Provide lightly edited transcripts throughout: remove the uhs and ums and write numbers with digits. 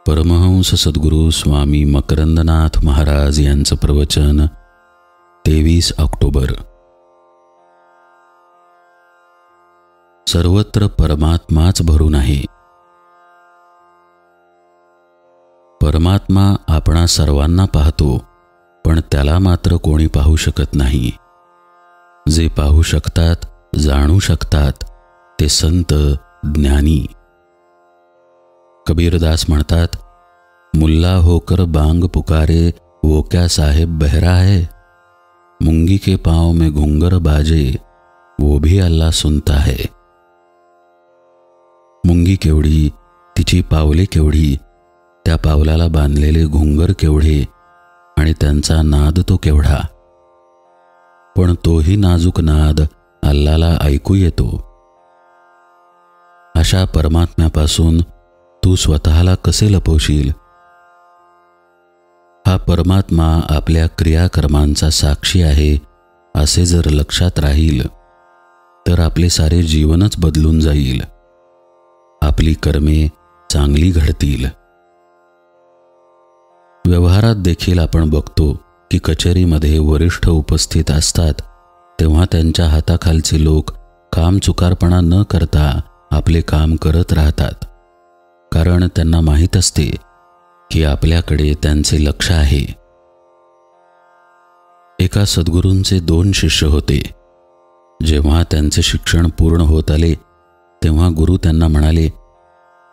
परमहंस सद्गुरू स्वामी मकरंदनाथ महाराज यांचं प्रवचन 23 ऑक्टोबर. सर्वत्र परमात्माच भरून आहे. परमात्मा आपणा सर्वांना पाहतो, पण त्याला मात्र कोणी पाहू शकत नाही. जे पाहू शकतात, जाणू शकतात, ते संत ज्ञानी. कबीरदास म्हणतात, मुल्ला होकर बांग पुकारे वो क्या साहेब बहरा है, मुंगी के पाँव में घुंगर बाजे वो भी अल्लाह सुनता है. मुंगी केवढी, तिची पावले केवढी, त्या पावलाला बांधलेले घुंगर केवढे आणि त्यांचा नाद तो केवढा, पण तोही नाजूक नाद अल्लाला ऐकू येतो. अशा परमात्म्यापासून तू स्वतःला कसे लपवशील? हा परमात्मा आपल्या क्रियाकर्मांचा साक्षी आहे असे जर लक्षात राहील, तर आपले सारे जीवनच बदलून जाईल. आपली कर्मे चांगली घडतील. व्यवहारात देखील आपण बघतो की कचेरीमध्ये वरिष्ठ उपस्थित असतात, तेव्हा त्यांच्या हाताखालचे लोक कामचुकारपणा न करता आपले काम करत राहतात, कारण त्यांना माहीत असते की आपल्याकडे त्यांचे लक्ष आहे. एका सद्गुरूंचे 2 शिष्य होते. जेव्हा त्यांचे शिक्षण पूर्ण होत आले, तेव्हा गुरु त्यांना म्हणाले,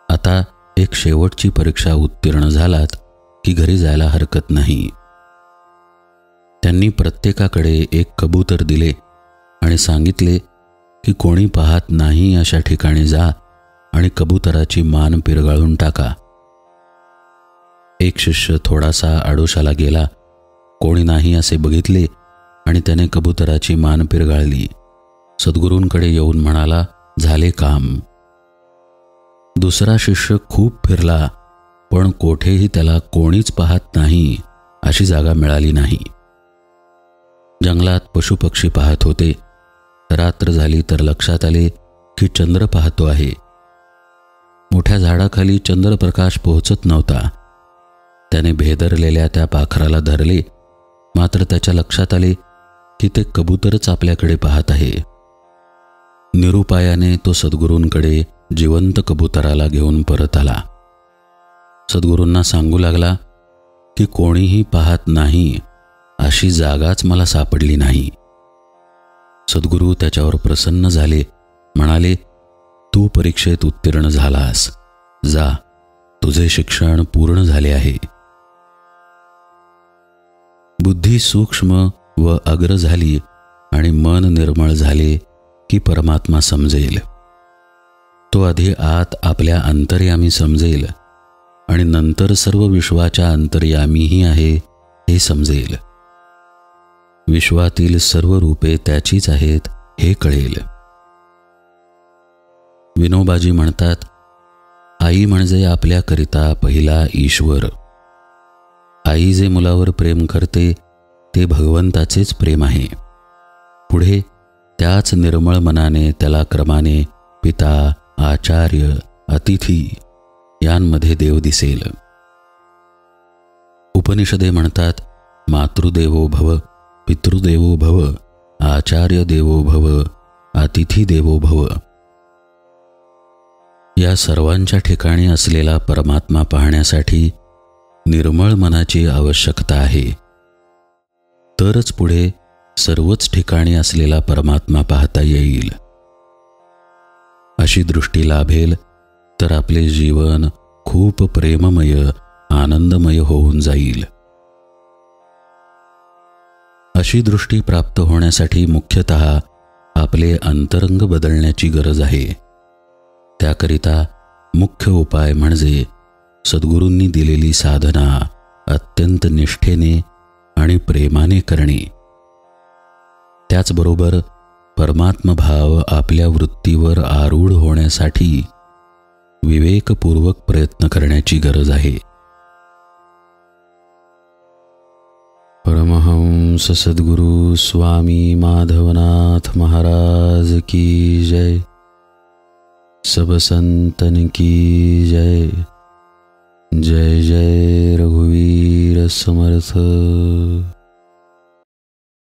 आता एक शेवटची परीक्षा उत्तीर्ण झालात की घरी जायला हरकत नाही. त्यांनी प्रत्येकाकडे एक कबूतर दिले आणि सांगितले की कोणी पाहत नाही अशा ठिकाणी जा आणि कबुतराची मान पिरगाळून टाका. एक शिष्य थोडासा आडोशाला गेला, कोणी नाही असे बघितले आणि त्याने कबुतराची मान पिरगाळली. सद्गुरूंकडे येऊन म्हणाला, झाले काम. दुसरा शिष्य खूप फिरला, पण कोठेही त्याला कोणीच पाहत नाही अशी जागा मिळाली नाही. जंगलात पशुपक्षी पाहत होते. रात्र झाली तर लक्षात आले की चंद्र पाहतो आहे. मोठ्या झाडाखाली चंद्रप्रकाश पोहोचत नव्हता. त्याने भेदरलेल्या त्या पाखराला धरले, मात्र त्याच्या लक्षात आले की ते कबूतरच आपल्याकडे पाहत आहे. निरुपायाने तो सद्गुरूंकडे जिवंत कबुतराला घेऊन परत आला. सद्गुरूंना सांगू लागला की कोणीही पाहत नाही अशी जागाच मला सापडली नाही. सद्गुरू त्याच्यावर प्रसन्न झाले. म्हणाले, तू परीक्षेत उत्तीर्ण झालास, जा, तुझे शिक्षण पूर्ण झाले आहे. बुद्धी सूक्ष्म व अग्र झाली आणि मन निर्मळ झाले की परमात्मा समजेल. तो आधी आत आपल्या अंतर्यामी समजेल आणि नंतर सर्व विश्वाच्या अंतर्यामीही आहे हे समजेल. विश्वातील सर्व रूपे त्याचीच आहेत हे कळेल. विनोबाजी म्हणतात, आई म्हणजे आपल्याकरिता पहिला ईश्वर. आई जे मुलावर प्रेम करते ते भगवंताचेच प्रेम आहे. पुढे त्याच निर्मळ मनाने त्याला क्रमाने पिता, आचार्य, अतिथी यांमध्ये देव दिसेल. उपनिषदे म्हणतात, मातृदेवो भव, पितृदेवो भव, आचार्य देवो भव, अतिथी देवो भव. या सर्वांच्या ठिकाणी असलेला परमात्मा पाहण्यासाठी निर्मळ मनाची आवश्यकता आहे. तरच पुढे सर्वच ठिकाणी असलेला परमात्मा पाहता येईल. अशी दृष्टी लाभेल तर आपले जीवन खूप प्रेममय, आनंदमय होऊन जाईल. अशी दृष्टी प्राप्त होण्यासाठी मुख्यतः आपले अंतरंग बदलण्याची गरज आहे. त्याकरिता मुख्य उपाय म्हणजे सद्गुरूंनी दिलेली साधना अत्यंत निष्ठेने आणि प्रेमाने करणे. त्याचबरोबर परमात्मभाव आपल्या वृत्तीवर आरूढ होण्यासाठी विवेकपूर्वक प्रयत्न करण्याची गरज आहे. परमहंस सद्गुरू स्वामी माधवनाथ महाराज की जय. सब संतन की जय. जय जय रघुवीर समर्थ।